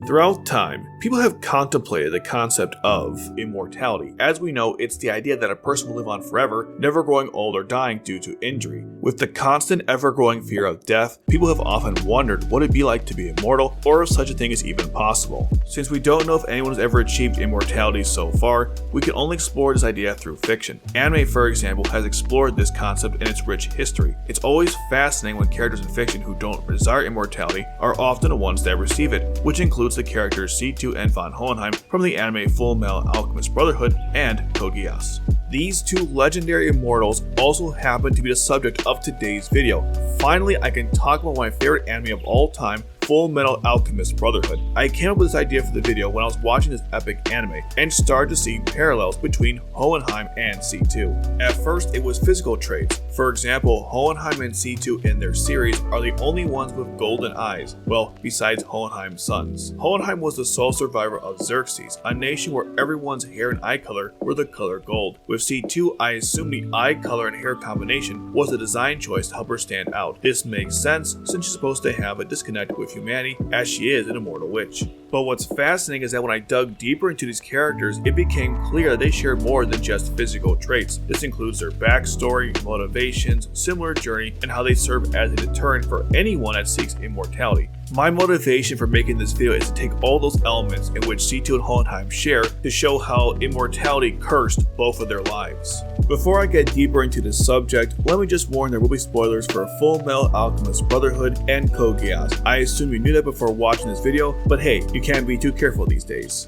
Throughout time, people have contemplated the concept of immortality. As we know, it's the idea that a person will live on forever, never growing old or dying due to injury. With the constant, ever-growing fear of death, people have often wondered what it'd be like to be immortal, or if such a thing is even possible. Since we don't know if anyone has ever achieved immortality so far, we can only explore this idea through fiction. Anime, for example, has explored this concept in its rich history. It's always fascinating when characters in fiction who don't desire immortality are often the ones that receive it, which includes the characters C2 and von Hohenheim from the anime Fullmetal Alchemist Brotherhood and Code Geass. These two legendary immortals also happen to be the subject of today's video. Finally, I can talk about my favorite anime of all time, Fullmetal Alchemist Brotherhood. I came up with this idea for the video when I was watching this epic anime and started to see parallels between Hohenheim and C2. At first, it was physical traits. For example, Hohenheim and C2 in their series are the only ones with golden eyes, well, besides Hohenheim's sons. Hohenheim was the sole survivor of Xerxes, a nation where everyone's hair and eye color were the color gold. With C2, I assume the eye color and hair combination was a design choice to help her stand out. This makes sense since she's supposed to have a disconnect with humanity as she is an immortal witch. But what's fascinating is that when I dug deeper into these characters, it became clear that they share more than just physical traits. This includes their backstory, motivations, similar journey, and how they serve as a deterrent for anyone that seeks immortality. My motivation for making this video is to take all those elements in which C2 and Hohenheim share to show how immortality cursed both of their lives. Before I get deeper into this subject, let me just warn there will be spoilers for Fullmetal Alchemist Brotherhood and Code Geass. I assume you knew that before watching this video, but hey, you can't be too careful these days.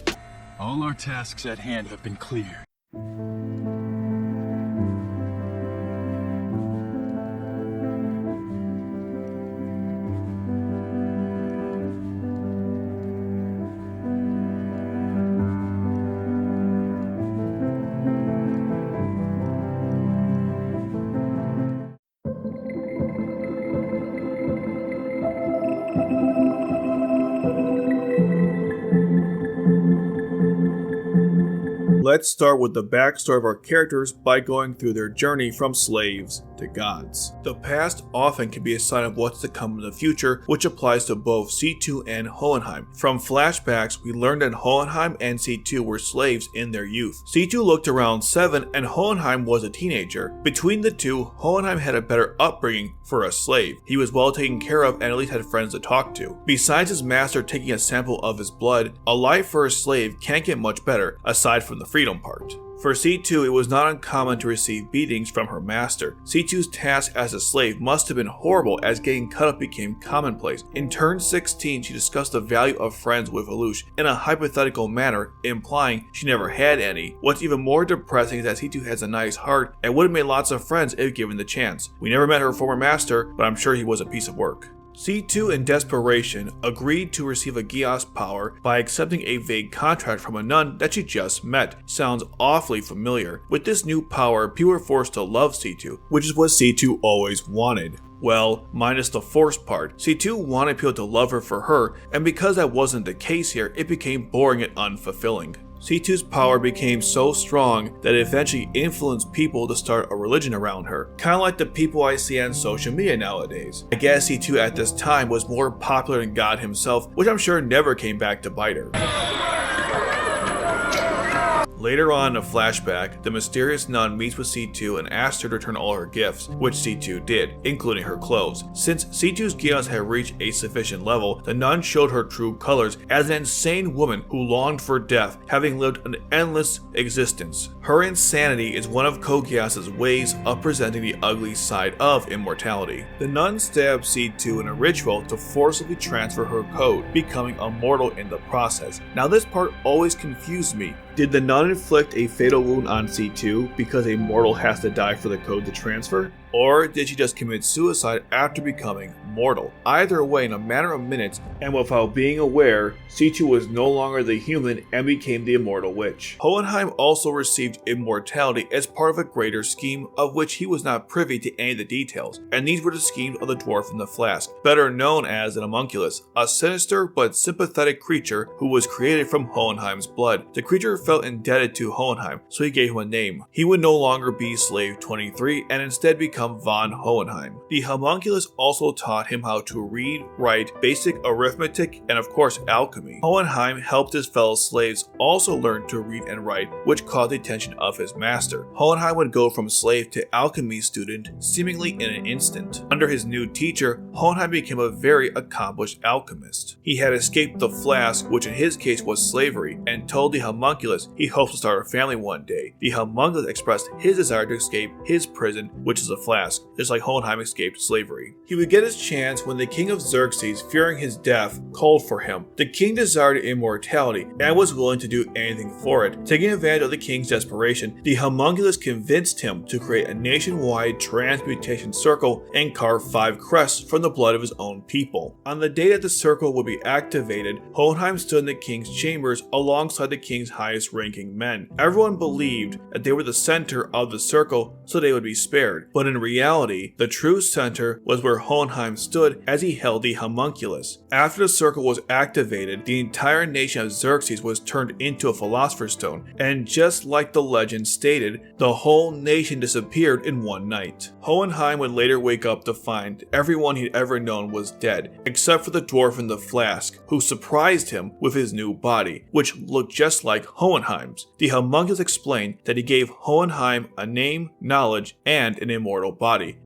All our tasks at hand have been cleared. Let's start with the backstory of our characters by going through their journey from slaves to gods. The past often can be a sign of what's to come in the future, which applies to both C2 and Hohenheim. From flashbacks, we learned that Hohenheim and C2 were slaves in their youth. C2 looked around 7 and Hohenheim was a teenager. Between the two, Hohenheim had a better upbringing for a slave. He was well taken care of and at least had friends to talk to. Besides his master taking a sample of his blood, a life for a slave can't get much better, aside from the freedom part. For C2, it was not uncommon to receive beatings from her master. C2's task as a slave must have been horrible as getting cut up became commonplace. In turn 16, she discussed the value of friends with Alush in a hypothetical manner, implying she never had any. What's even more depressing is that C2 has a nice heart and would have made lots of friends if given the chance. We never met her former master, but I'm sure he was a piece of work. C2 in desperation agreed to receive a Geass power by accepting a vague contract from a nun that she just met. Sounds awfully familiar. With this new power, people were forced to love C2, which is what C2 always wanted. Well, minus the forced part. C2 wanted people to love her for her, and because that wasn't the case here, it became boring and unfulfilling. C2's power became so strong that it eventually influenced people to start a religion around her, kinda like the people I see on social media nowadays. I guess C2 at this time was more popular than God himself, which I'm sure never came back to bite her. Later on in a flashback, the mysterious nun meets with C2 and asks her to return all her gifts, which C2 did, including her clothes. Since C2's Geass had reached a sufficient level, the nun showed her true colors as an insane woman who longed for death, having lived an endless existence. Her insanity is one of Code Geass's ways of presenting the ugly side of immortality. The nun stabbed C2 in a ritual to forcibly transfer her code, becoming immortal in the process. Now this part always confused me. Did the nun inflict a fatal wound on C2 because a mortal has to die for the code to transfer? Or did she just commit suicide after becoming mortal? Either way, in a matter of minutes, and without being aware, C2 was no longer the human and became the immortal witch. Hohenheim also received immortality as part of a greater scheme of which he was not privy to any of the details, and these were the schemes of the dwarf in the flask, better known as an homunculus, a sinister but sympathetic creature who was created from Hohenheim's blood. The creature felt indebted to Hohenheim, so he gave him a name. He would no longer be Slave 23 and instead become von Hohenheim. The homunculus also taught taught him how to read, write, basic arithmetic, and of course alchemy. Hohenheim helped his fellow slaves also learn to read and write, which caught the attention of his master. Hohenheim would go from slave to alchemy student seemingly in an instant. Under his new teacher, Hohenheim became a very accomplished alchemist. He had escaped the flask, which in his case was slavery, and told the homunculus he hoped to start a family one day. The homunculus expressed his desire to escape his prison, which is a flask, just like Hohenheim escaped slavery. He would get his chance when the king of Xerxes, fearing his death, called for him. The king desired immortality and was willing to do anything for it. Taking advantage of the king's desperation, the homunculus convinced him to create a nationwide transmutation circle and carve 5 crests from the blood of his own people. On the day that the circle would be activated, Hohenheim stood in the king's chambers alongside the king's highest ranking men. Everyone believed that they were the center of the circle, so they would be spared. But in reality, the true center was where Hohenheim stood as he held the homunculus. After the circle was activated, the entire nation of Xerxes was turned into a philosopher's stone, and just like the legend stated, the whole nation disappeared in one night. Hohenheim would later wake up to find everyone he'd ever known was dead, except for the dwarf in the flask, who surprised him with his new body, which looked just like Hohenheim's. The homunculus explained that he gave Hohenheim a name, knowledge, and an immortal body.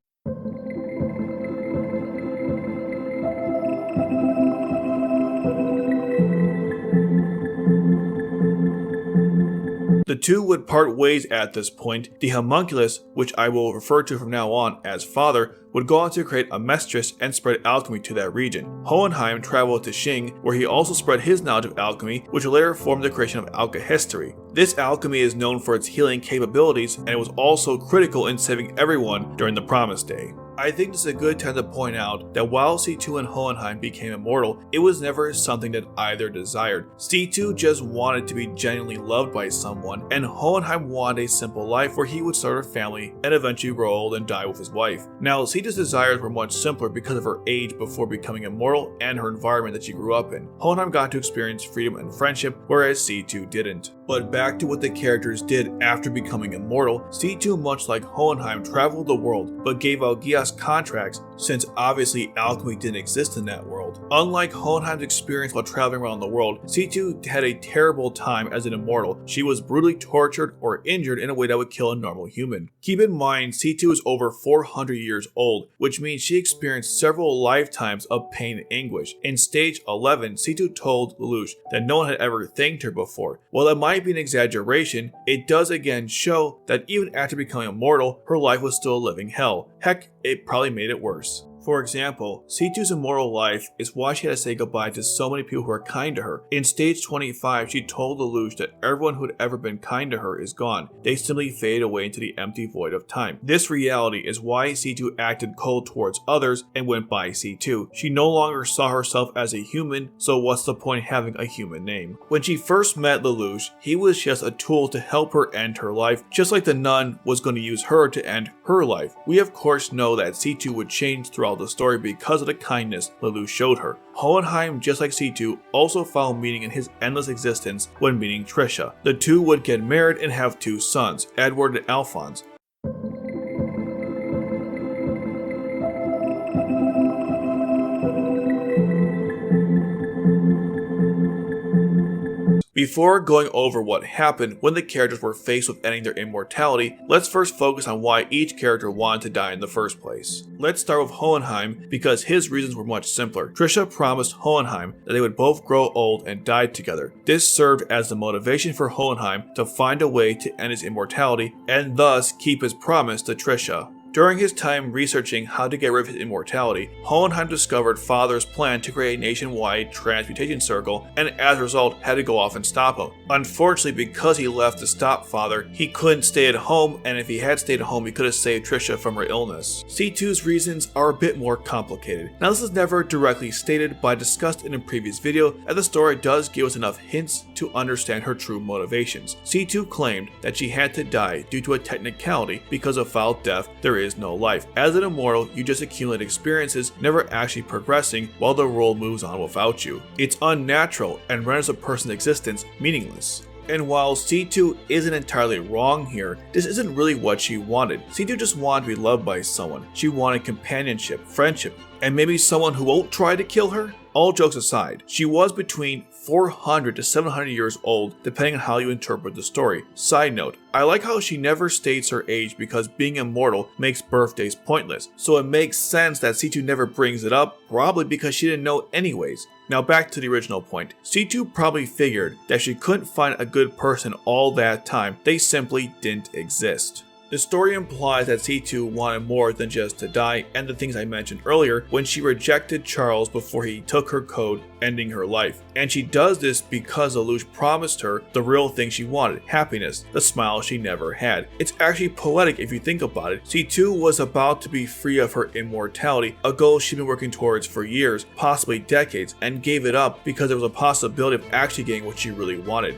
The two would part ways at this point. The homunculus, which I will refer to from now on as father, would go on to create a mistress and spread alchemy to that region. Hohenheim traveled to Xing, where he also spread his knowledge of alchemy, which later formed the creation of alchehistory. This alchemy is known for its healing capabilities, and it was also critical in saving everyone during the Promised Day. I think this is a good time to point out that while C2 and Hohenheim became immortal, it was never something that either desired. C2 just wanted to be genuinely loved by someone, and Hohenheim wanted a simple life where he would start a family and eventually grow old and die with his wife. Now, C2's desires were much simpler because of her age before becoming immortal and her environment that she grew up in. Hohenheim got to experience freedom and friendship, whereas C2 didn't. But back to what the characters did after becoming immortal, C2, much like Hohenheim, traveled the world, but gave out Geass contracts since obviously alchemy didn't exist in that world. Unlike Hohenheim's experience while traveling around the world, C2 had a terrible time as an immortal. She was brutally tortured or injured in a way that would kill a normal human. Keep in mind, C2 is over 400 years old, which means she experienced several lifetimes of pain and anguish. In stage 11, C2 told Lelouch that no one had ever thanked her before. While that might be an exaggeration, it does again show that even after becoming immortal, her life was still a living hell. Heck, it probably made it worse. For example, C2's immortal life is why she had to say goodbye to so many people who are kind to her. In stage 25, she told Lelouch that everyone who had ever been kind to her is gone. They simply fade away into the empty void of time. This reality is why C2 acted cold towards others and went by C2. She no longer saw herself as a human, so what's the point of having a human name? When she first met Lelouch, he was just a tool to help her end her life, just like the nun was going to use her to end her life. We of course know that C2 would change throughout the story because of the kindness Lelouch showed her. Hohenheim, just like C2, also found meaning in his endless existence when meeting Trisha. The two would get married and have 2 sons, Edward and Alphonse. Before going over what happened when the characters were faced with ending their immortality, let's first focus on why each character wanted to die in the first place. Let's start with Hohenheim because his reasons were much simpler. Trisha promised Hohenheim that they would both grow old and die together. This served as the motivation for Hohenheim to find a way to end his immortality and thus keep his promise to Trisha. During his time researching how to get rid of his immortality, Hohenheim discovered Father's plan to create a nationwide transmutation circle and as a result had to go off and stop him. Unfortunately, because he left to stop Father, he couldn't stay at home, and if he had stayed at home he could have saved Trisha from her illness. C2's reasons are a bit more complicated. Now this is never directly stated, but I discussed in a previous video that the story does give us enough hints to understand her true motivations. C2 claimed that she had to die due to a technicality because of foul death there is no life. As an immortal, you just accumulate experiences, never actually progressing while the world moves on without you. It's unnatural and renders a person's existence meaningless. And while C2 isn't entirely wrong here, this isn't really what she wanted. C2 just wanted to be loved by someone. She wanted companionship, friendship, and maybe someone who won't try to kill her? All jokes aside, she was between 400 to 700 years old, depending on how you interpret the story. Side note, I like how she never states her age because being immortal makes birthdays pointless, so it makes sense that C2 never brings it up, probably because she didn't know anyways. Now back to the original point. C2 probably figured that she couldn't find a good person all that time, they simply didn't exist. The story implies that C2 wanted more than just to die and the things I mentioned earlier when she rejected Charles before he took her code, ending her life. And she does this because Lelouch promised her the real thing she wanted, happiness, the smile she never had. It's actually poetic if you think about it. C2 was about to be free of her immortality, a goal she'd been working towards for years, possibly decades, and gave it up because there was a possibility of actually getting what she really wanted.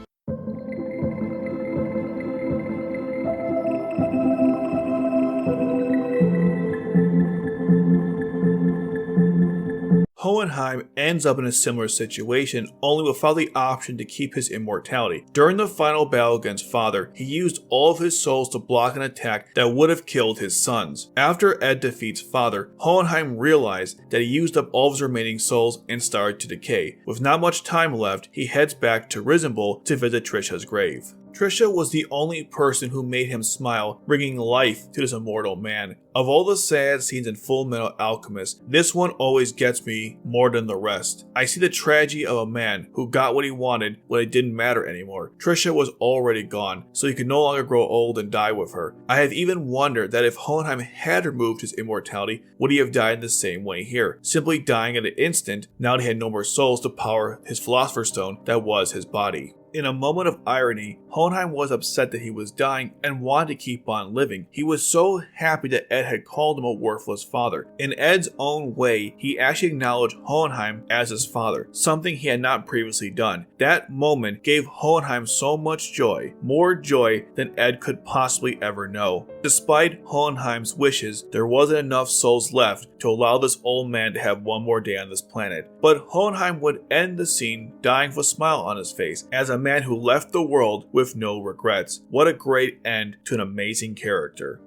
Hohenheim ends up in a similar situation, only without the option to keep his immortality. During the final battle against Father, he used all of his souls to block an attack that would have killed his sons. After Ed defeats Father, Hohenheim realized that he used up all of his remaining souls and started to decay. With not much time left, he heads back to Risenbul to visit Trisha's grave. Trisha was the only person who made him smile, bringing life to this immortal man. Of all the sad scenes in Fullmetal Alchemist, this one always gets me more than the rest. I see the tragedy of a man who got what he wanted when it didn't matter anymore. Trisha was already gone, so he could no longer grow old and die with her. I have even wondered that if Hohenheim had removed his immortality, would he have died in the same way here, simply dying at an instant now that he had no more souls to power his Philosopher's Stone that was his body. In a moment of irony, Hohenheim was upset that he was dying and wanted to keep on living. He was so happy that Ed had called him a worthless father. In Ed's own way, he actually acknowledged Hohenheim as his father, something he had not previously done. That moment gave Hohenheim so much joy, more joy than Ed could possibly ever know. Despite Hohenheim's wishes, there wasn't enough souls left to allow this old man to have one more day on this planet. But Hohenheim would end the scene dying with a smile on his face, as a man who left the world with no regrets. What a great end to an amazing character.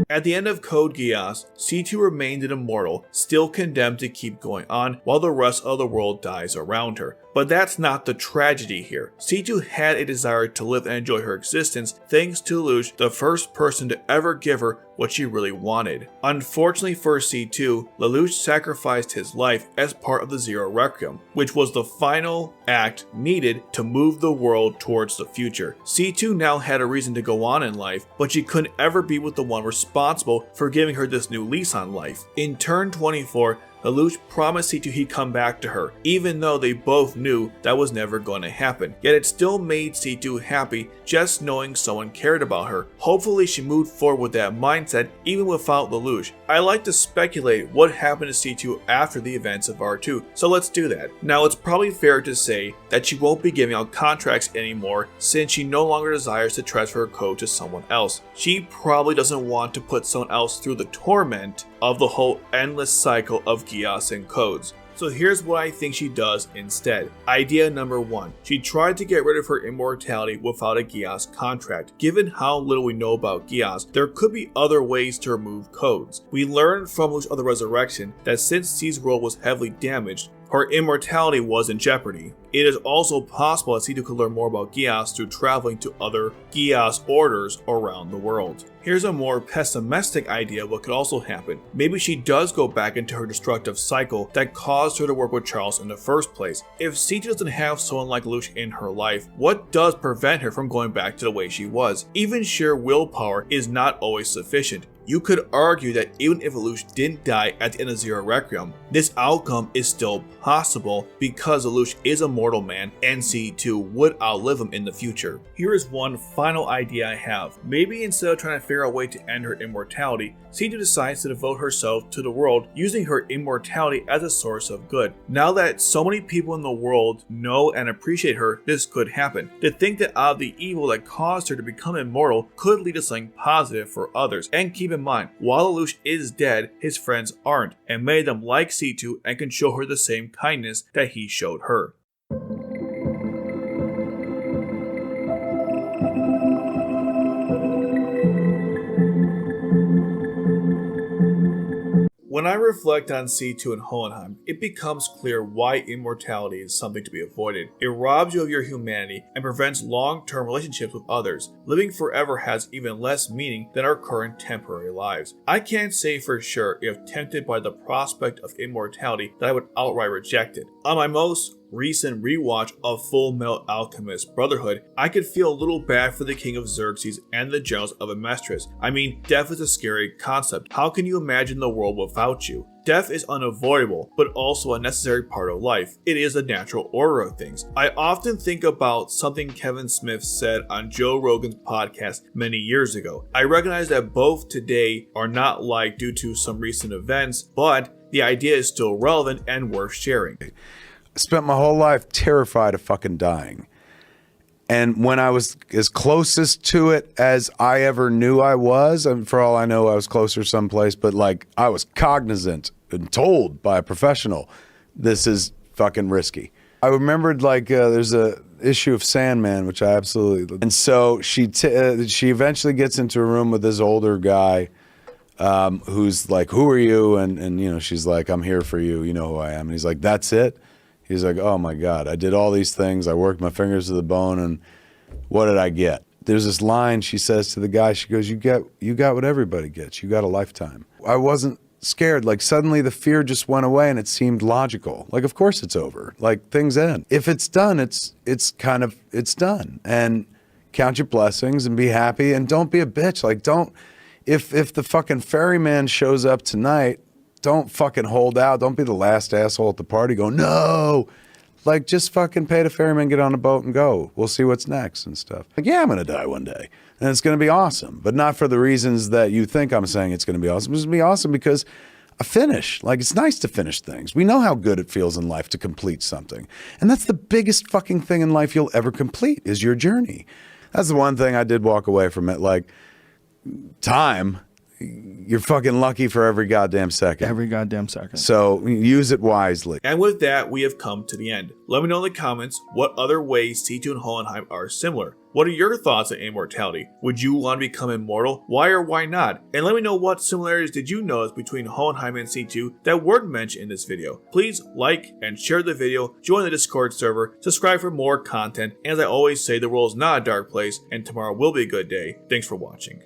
At the end of Code Geass, C2 remained an immortal, still condemned to keep going on while the rest of the world dies around her. But that's not the tragedy here. C2 had a desire to live and enjoy her existence thanks to Lelouch, the first person to ever give her what she really wanted. Unfortunately for C2, Lelouch sacrificed his life as part of the Zero Requiem, which was the final act needed to move the world towards the future. C2 now had a reason to go on in life, but she couldn't ever be with the one responsible for giving her this new lease on life. In Turn 24, Lelouch promised C2 he'd come back to her, even though they both knew that was never going to happen. Yet it still made C2 happy just knowing someone cared about her. Hopefully she moved forward with that mindset even without Lelouch. I like to speculate what happened to C2 after the events of R2, so let's do that. Now it's probably fair to say that she won't be giving out contracts anymore since she no longer desires to transfer her code to someone else. She probably doesn't want to put someone else through the torment of the whole endless cycle of Geass and codes. So here's what I think she does instead. Idea number 1. She tried to get rid of her immortality without a Geass contract. Given how little we know about Geass, there could be other ways to remove codes. We learned from Lelouch of the Resurrection that since C's world was heavily damaged, her immortality was in jeopardy. It is also possible that C2 could learn more about Geass through traveling to other Geass orders around the world. Here's a more pessimistic idea of what could also happen. Maybe she does go back into her destructive cycle that caused her to work with Charles in the first place. If C2 doesn't have someone like Lelouch in her life, what does prevent her from going back to the way she was? Even sheer willpower is not always sufficient. You could argue that even if Lelouch didn't die at the end of Zero Requiem, This outcome is still possible because Lelouch is a mortal man and C2 would outlive him in the future. Here is one final idea I have. Maybe instead of trying to figure out a way to end her immortality, C2 decides to devote herself to the world using her immortality as a source of good. Now that so many people in the world know and appreciate her, this could happen. To think that out of the evil that caused her to become immortal could lead to something positive for others. And keep in mind, while Lelouch is dead, his friends aren't, and many of them like C2 and can show her the same kindness that he showed her. When I reflect on C2 and Hohenheim, it becomes clear why immortality is something to be avoided. It robs you of your humanity and prevents long-term relationships with others. Living forever has even less meaning than our current temporary lives. I can't say for sure if tempted by the prospect of immortality that I would outright reject it. On my most recent rewatch of Fullmetal Alchemist Brotherhood, I could feel a little bad for the king of Xerxes and the generals of Amestris. I mean, death is a scary concept. How can you imagine the world without you? Death is unavoidable, but also a necessary part of life. It is a natural order of things. I often think about something Kevin Smith said on Joe Rogan's podcast many years ago. I recognize that both today are not liked due to some recent events, but the idea is still relevant and worth sharing. I spent my whole life terrified of fucking dying. And when I was as closest to it as I ever knew I was, and for all I know, I was closer someplace, but like I was cognizant and told by a professional, this is fucking risky. I remembered like there's a issue of Sandman, which I absolutely, and so she eventually gets into a room with this older guy who's like, who are you? And you know, she's like, I'm here for you. You know who I am. And he's like, that's it? He's like, oh my God, I did all these things. I worked my fingers to the bone, and what did I get? There's this line she says to the guy. She goes, you got what everybody gets. You got a lifetime. I wasn't scared. Like suddenly the fear just went away and it seemed logical. Like, of course it's over. Like things end. If it's done, it's done. And count your blessings and be happy and don't be a bitch. Like if the fucking ferryman shows up tonight, don't fucking hold out. Don't be the last asshole at the party going, no. Like, just fucking pay the ferryman, get on a boat and go. We'll see what's next and stuff. Like, yeah, I'm going to die one day. And it's going to be awesome. But not for the reasons that you think I'm saying it's going to be awesome. It's going to be awesome because I finish. Like, it's nice to finish things. We know how good it feels in life to complete something. And that's the biggest fucking thing in life you'll ever complete is your journey. That's the one thing I did walk away from it. Like, time... You're fucking lucky for every goddamn second. Every goddamn second. So use it wisely. And with that, we have come to the end. Let me know in the comments what other ways C2 and Hohenheim are similar. What are your thoughts on immortality? Would you want to become immortal? Why or why not? And let me know what similarities did you notice between Hohenheim and C2 that weren't mentioned in this video. Please like and share the video, join the Discord server, subscribe for more content, and as I always say, the world is not a dark place, and tomorrow will be a good day. Thanks for watching.